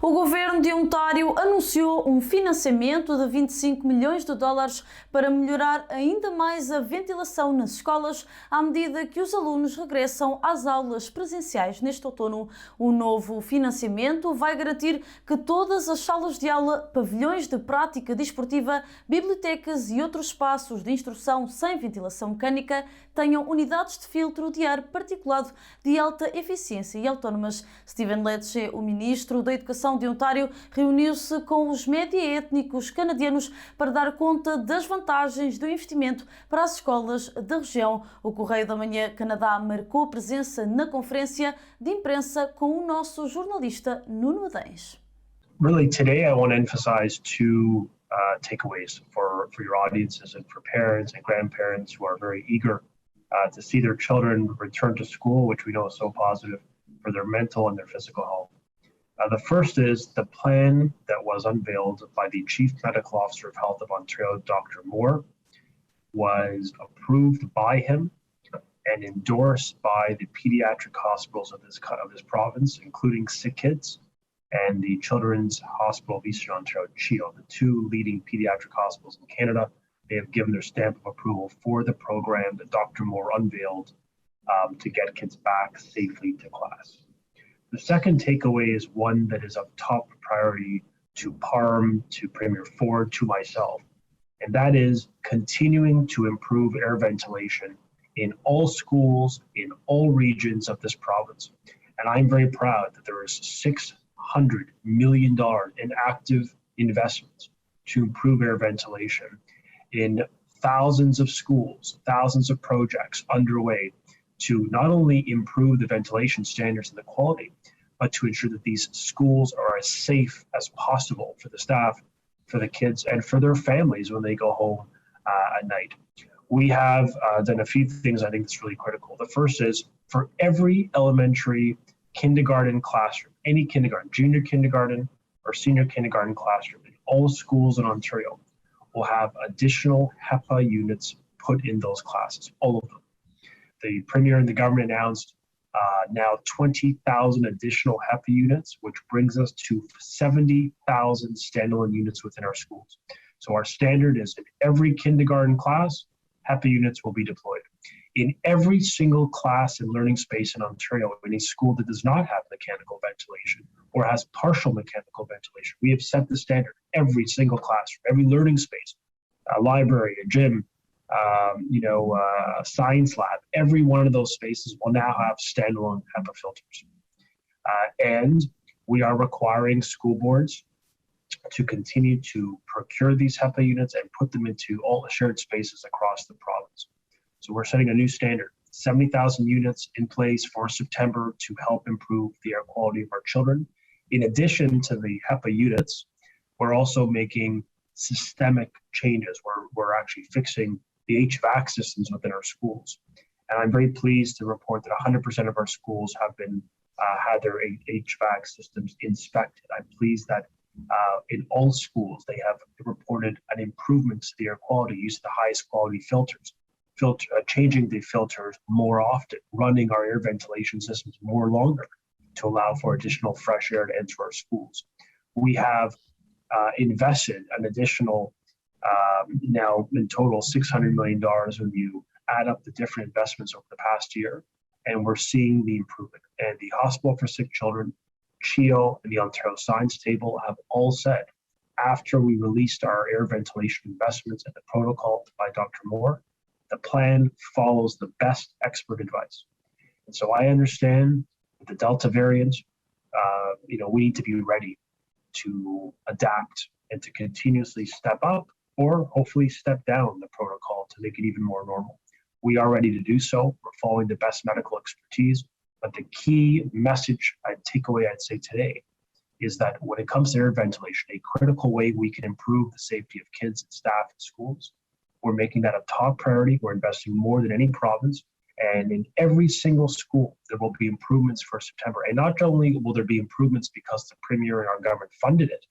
O governo de Ontário anunciou um financiamento de 25 milhões de dólares para melhorar ainda mais a ventilação nas escolas à medida que os alunos regressam às aulas presenciais neste outono. O novo financiamento vai garantir que todas as salas de aula, pavilhões de prática desportiva, bibliotecas e outros espaços de instrução sem ventilação mecânica tenham unidades de filtro de ar particulado de alta eficiência e autónomas. Lecce, o ministro da Educação de Ontário, reuniu-se com os média étnicos canadianos para dar conta das vantagens do investimento para as escolas da região. O Correio da Manhã, Canadá, marcou presença na conferência de imprensa com o nosso jornalista Nuno Adães. Really, today I want to emphasize two takeaways for your audiences and for parents and grandparents who are very eager to see their children return to school, which we know is so positive for their mental and their physical health. The first is the plan that was unveiled by the Chief Medical Officer of Health of Ontario, Dr. Moore, was approved by him and endorsed by the pediatric hospitals of this province, including Sick Kids and the Children's Hospital of Eastern Ontario, CHEO, the two leading pediatric hospitals in Canada. They have given their stamp of approval for the program that Dr. Moore unveiled to get kids back safely to class. The second takeaway is one that is of top priority to PARM, to Premier Ford, to myself, and that is continuing to improve air ventilation in all schools, in all regions of this province. And I'm very proud that there is $600 million in active investments to improve air ventilation in thousands of schools, thousands of projects underway to not only improve the ventilation standards and the quality, but to ensure that these schools are as safe as possible for the staff, for the kids, and for their families when they go home at night. We have done a few things I think that's really critical. The first is for every elementary kindergarten classroom, any kindergarten, junior kindergarten or senior kindergarten classroom in all schools in Ontario will have additional HEPA units put in those classes, all of them. The Premier and the government announced now 20,000 additional HEPA units, which brings us to 70,000 standalone units within our schools. So our standard is in every kindergarten class, HEPA units will be deployed. In every single class and learning space in Ontario, any school that does not have mechanical ventilation or has partial mechanical ventilation, we have set the standard. Every single classroom, every learning space, a library, a gym, a science lab, every one of those spaces will now have standalone HEPA filters. And we are requiring school boards to continue to procure these HEPA units and put them into all the shared spaces across the province. So we're setting a new standard, 70,000 units in place for September to help improve the air quality of our children. In addition to the HEPA units, we're also making systemic changes. We're actually fixing the HVAC systems within our schools. And I'm very pleased to report that 100% of our schools have been had their HVAC systems inspected. I'm pleased that in all schools, they have reported an improvement to the air quality, using the highest quality filters, changing the filters more often, running our air ventilation systems more longer to allow for additional fresh air to enter our schools. We have invested an additional, now in total, $600 million when you add up the different investments over the past year, and we're seeing the improvement. And the Hospital for Sick Children, CHEO, and the Ontario Science Table have all said, after we released our air ventilation investments and the protocol by Dr. Moore, the plan follows the best expert advice. And so I understand the Delta variant, we need to be ready to adapt and to continuously step up or hopefully step down the protocol to make it even more normal. We are ready to do so. We're following the best medical expertise. But the key message I'd say today is that when it comes to air ventilation, a critical way we can improve the safety of kids and staff in schools, we're making that a top priority. We're investing more than any province. And in every single school, there will be improvements for September. And not only will there be improvements because the Premier and our government funded it,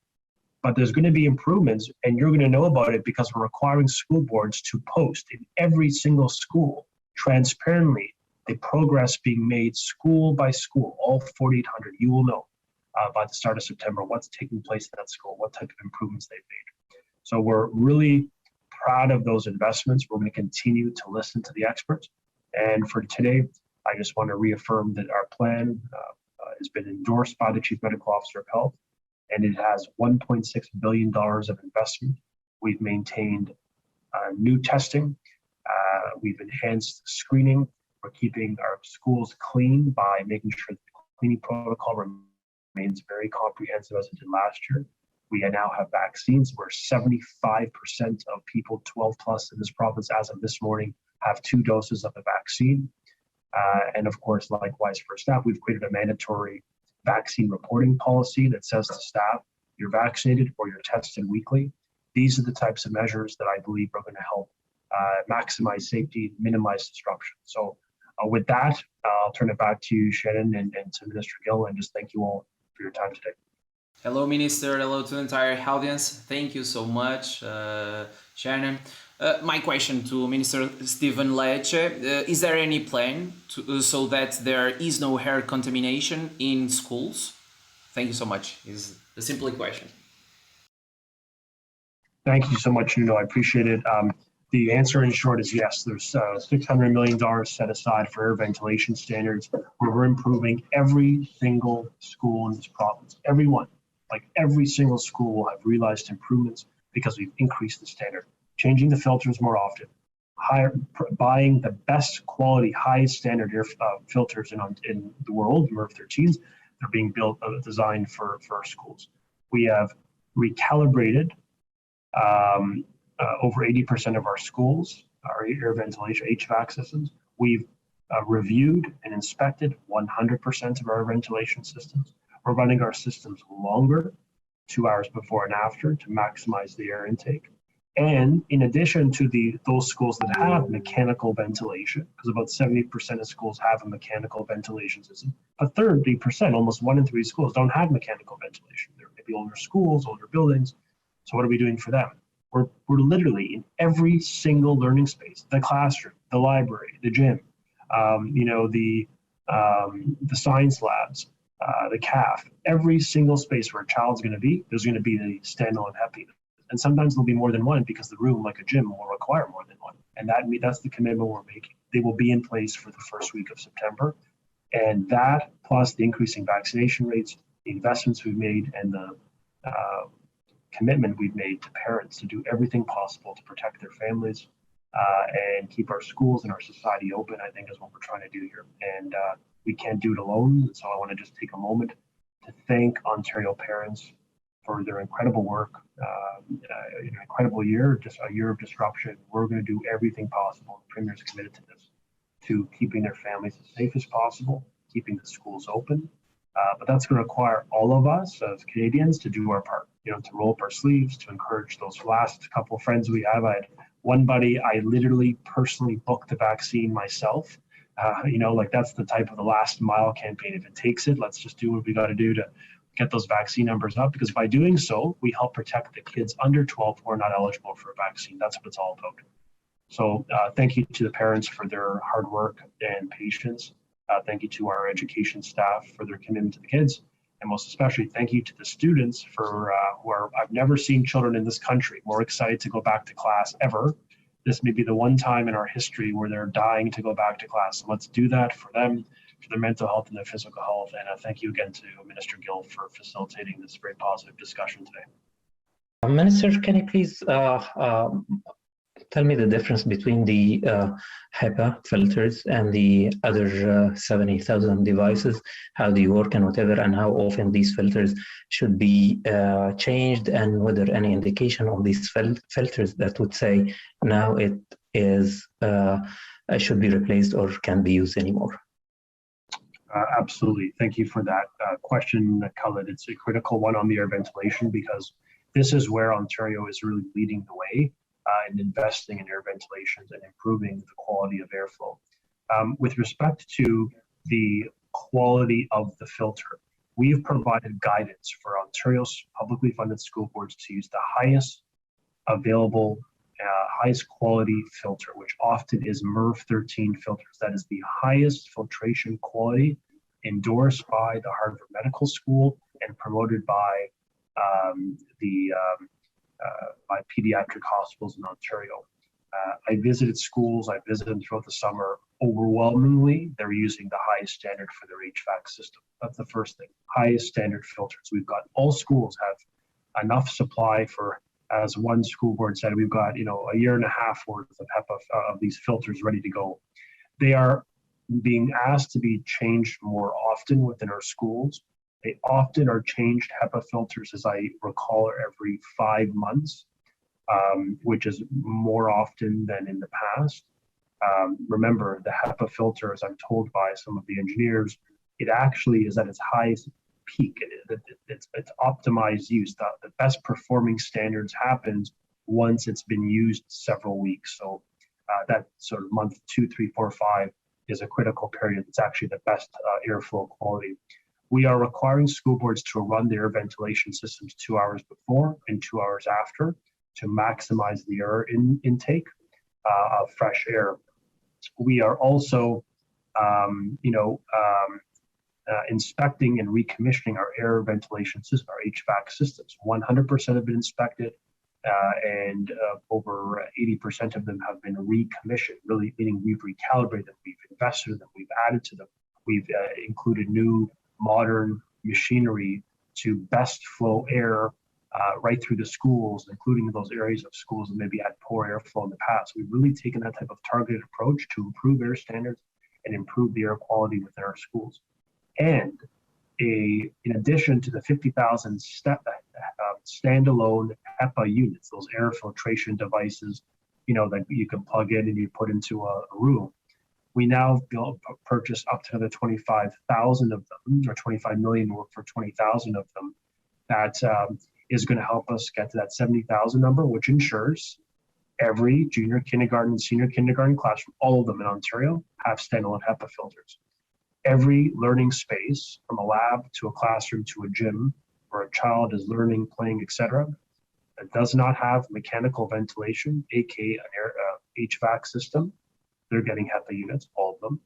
but there's going to be improvements, and you're going to know about it because we're requiring school boards to post in every single school transparently the progress being made school by school, all 4,800. You will know by the start of September what's taking place at that school, what type of improvements they've made. So we're really proud of those investments. We're going to continue to listen to the experts. And for today, I just want to reaffirm that our plan has been endorsed by the Chief Medical Officer of Health, and it has $1.6 billion of investment. We've maintained new testing. We've enhanced screening. We're keeping our schools clean by making sure the cleaning protocol remains very comprehensive as it did last year. We now have vaccines where 75% of people 12 plus in this province as of this morning have 2 doses of the vaccine. And of course, likewise for staff, we've created a mandatory vaccine reporting policy that says to staff, you're vaccinated or you're tested weekly. These are the types of measures that I believe are going to help maximize safety, minimize disruption. So with that, I'll turn it back to you, Shannon, and to Minister Gill, and just thank you all for your time today. Hello, Minister. Hello to the entire audience. Thank you so much, Shannon. My question to Minister Stephen Lecce, is there any plan so that there is no air contamination in schools? Thank you so much. Is a simple question. Thank you so much, Nuno. I appreciate it. The answer in short is yes. There's $600 million set aside for air ventilation standards where we're improving every single school in this province. Everyone, like every single school will have realized improvements because we've increased the standard. Changing the filters more often, buying the best quality, highest standard air filters in the world, MERV 13s. They're being built, designed for our schools. We have recalibrated over 80% of our schools, our air ventilation, HVAC systems. We've reviewed and inspected 100% of our ventilation systems. We're running our systems longer, 2 hours before and after, to maximize the air intake. And in addition to those schools that have mechanical ventilation, because about 70% of schools have a mechanical ventilation system, but 30%, almost 1 in 3 schools, don't have mechanical ventilation. They're maybe older schools, older buildings. So what are we doing for them? We're literally in every single learning space, the classroom, the library, the gym, the science labs, the CAF, every single space where a child's going to be, there's going to be the standalone HEPA. And sometimes there'll be more than one because the room, like a gym, will require more than one. And that's the commitment we're making. They will be in place for the first week of September. And that, plus the increasing vaccination rates, the investments we've made, and the commitment we've made to parents to do everything possible to protect their families and keep our schools and our society open, I think is what we're trying to do here. And we can't do it alone. So I want to just take a moment to thank Ontario parents for their incredible work, an incredible year, just a year of disruption. We're going to do everything possible. The Premier is committed to this, to keeping their families as safe as possible, keeping the schools open. But that's going to require all of us as Canadians to do our part, to roll up our sleeves, to encourage those last couple of friends we have. I had one buddy, I literally personally booked the vaccine myself. That's the type of the last mile campaign. If it takes it, let's just do what we got to do to get those vaccine numbers up, because by doing so, we help protect the kids under 12 who are not eligible for a vaccine. That's what it's all about. So thank you to the parents for their hard work and patience. Thank you to our education staff for their commitment to the kids. And most especially, thank you to the students for I've never seen children in this country more excited to go back to class ever. This may be the one time in our history where they're dying to go back to class. So let's do that for them, for their mental health and their physical health. And thank you again to Minister Gill for facilitating this very positive discussion today. Minister, can you please tell me the difference between the HEPA filters and the other 70,000 devices, how they work and whatever, and how often these filters should be changed, and whether any indication of these filters that would say now it is should be replaced or can't be used anymore? Absolutely. Thank you for that question, Khaled. It's a critical one on the air ventilation, because this is where Ontario is really leading the way in investing in air ventilations and improving the quality of airflow. With respect to the quality of the filter, we've provided guidance for Ontario's publicly funded school boards to use the highest available, highest quality filter, which often is MERV 13 filters. That is the highest filtration quality endorsed by the Harvard Medical School and promoted by by pediatric hospitals in Ontario. I visited schools, I visited them throughout the summer. Overwhelmingly, they're using the highest standard for their HVAC system. That's the first thing, highest standard filters. We've got, all schools have enough supply for, as one school board said, we've got, a year and a half worth of HEPA of these filters ready to go. They are being asked to be changed more often within our schools. They often are changed HEPA filters, as I recall, every 5 months, which is more often than in the past. Remember, the HEPA filter, as I'm told by some of the engineers, it actually is at its highest peak. It's optimized use. The best performing standards happens once it's been used several weeks. So that sort of month 2, 3, 4, 5 is a critical period. It's actually the best airflow quality. We are requiring school boards to run their ventilation systems 2 hours before and 2 hours after to maximize the air intake of fresh air. We are also, inspecting and recommissioning our air ventilation system, our HVAC systems. 100% have been inspected, and over 80% of them have been recommissioned, really meaning we've recalibrated them, we've invested in them, we've added to them. We've included new modern machinery to best flow air right through the schools, including those areas of schools that maybe had poor airflow in the past. We've really taken that type of targeted approach to improve air standards and improve the air quality within our schools. And in addition to the 50,000 standalone HEPA units, those air filtration devices, that you can plug in and you put into a room, we now purchase up to the 25,000 of them, or 25 million for 20,000 of them. That is going to help us get to that 70,000 number, which ensures every junior kindergarten and senior kindergarten classroom, all of them in Ontario, have standalone HEPA filters. Every learning space, from a lab to a classroom to a gym, where a child is learning, playing, etc., that does not have mechanical ventilation, aka an HVAC system, they're getting HEPA units, all of them.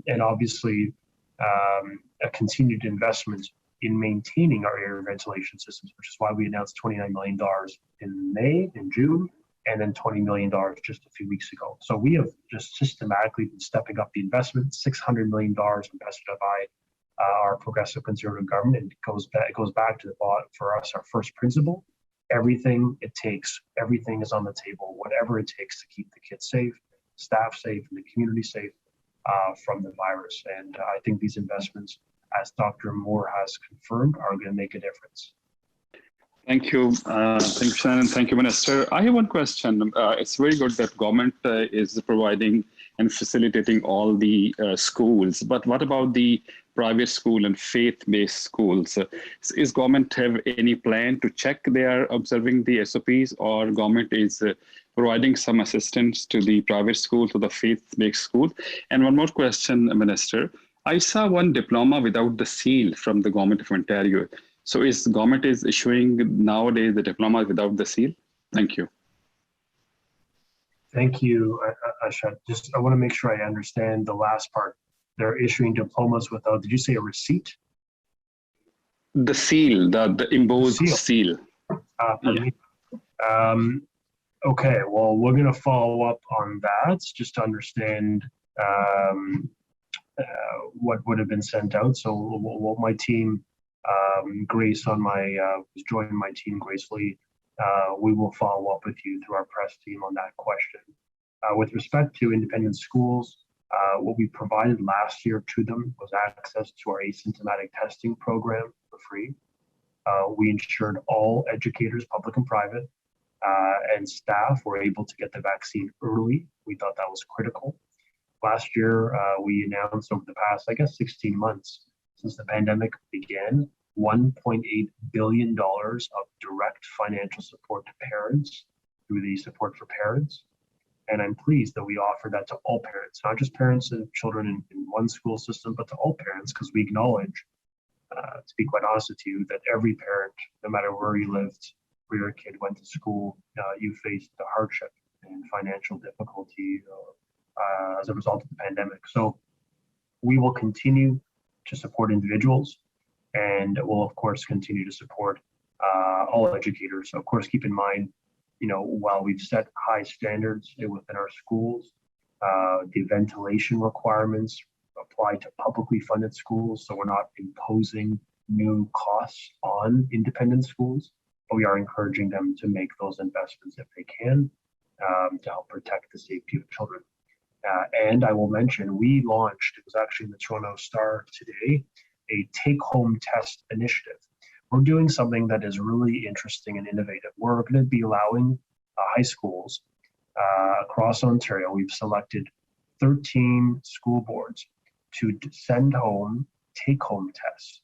And obviously, a continued investment in maintaining our air ventilation systems, which is why we announced $29 million in June, and then $20 million just a few weeks ago. So we have just systematically been stepping up the investment, $600 million invested by our progressive conservative government. And it goes back to for us, our first principle: everything it takes, everything is on the table, whatever it takes to keep the kids safe, staff safe, and the community safe from the virus. And I think these investments, as Dr. Moore has confirmed, are going to make a difference. Thank you. Thank you, Shannon. Thank you, Minister. I have one question. It's very good that government is providing and facilitating all the schools, but what about the private school and faith-based schools? Is government have any plan to check they are observing the SOPs, or government is providing some assistance to the private school, to the faith-based school? And one more question, Minister. I saw one diploma without the seal from the government of Ontario. So is government is issuing nowadays the diploma without the seal? Thank you. Thank you, Ashad. I want to make sure I understand the last part. They're issuing diplomas without, did you say a receipt? The seal, the embossed seal. Okay, well, we're going to follow up on that just to understand what would have been sent out. So what my team, Grace was joining my team gracefully. We will follow up with you through our press team on that question. With respect to independent schools, what we provided last year to them was access to our asymptomatic testing program for free. We ensured all educators, public and private, and staff were able to get the vaccine early. We thought that was critical. Last year, we announced over the past, 16 months since the pandemic began, $1.8 billion of direct financial support to parents through the Support for Parents. And I'm pleased that we offer that to all parents, not just parents of children in one school system, but to all parents, because we acknowledge, to be quite honest with you, that every parent, no matter where you lived, where your kid went to school, you faced the hardship and financial difficulty as a result of the pandemic. So we will continue to support individuals and we'll of course continue to support all educators. So of course, keep in mind, while we've set high standards within our schools, the ventilation requirements apply to publicly funded schools. So we're not imposing new costs on independent schools, but we are encouraging them to make those investments if they can, to help protect the safety of children. And I will mention, we launched, it was actually in the Toronto Star today, a take-home test initiative. We're doing something that is really interesting and innovative. We're going to be allowing high schools across Ontario. We've selected 13 school boards to send home take-home tests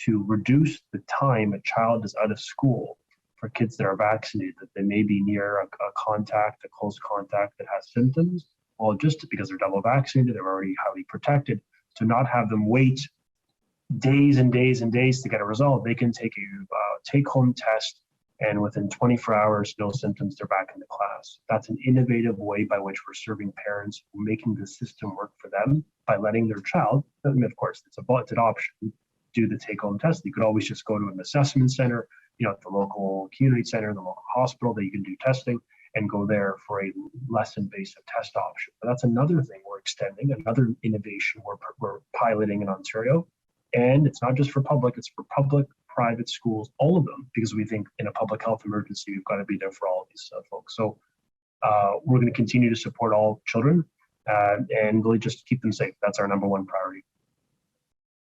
to reduce the time a child is out of school for kids that are vaccinated, that they may be near a close contact that has symptoms. Well, just because they're double vaccinated, they're already highly protected, to not have them wait days and days and days to get a result. They can take a take-home test, and within 24 hours, no symptoms, they're back in the class. That's an innovative way by which we're serving parents, making the system work for them by letting their child, and of course, it's an option, do the take-home test. You could always just go to an assessment center, at the local community center, the local hospital that you can do testing, and go there for a less invasive test option. But that's another thing we're extending, another innovation we're piloting in Ontario. And it's not just for public, it's for public, private schools, all of them, because we think in a public health emergency, we've got to be there for all of these folks. So we're going to continue to support all children and really just keep them safe. That's our number one priority.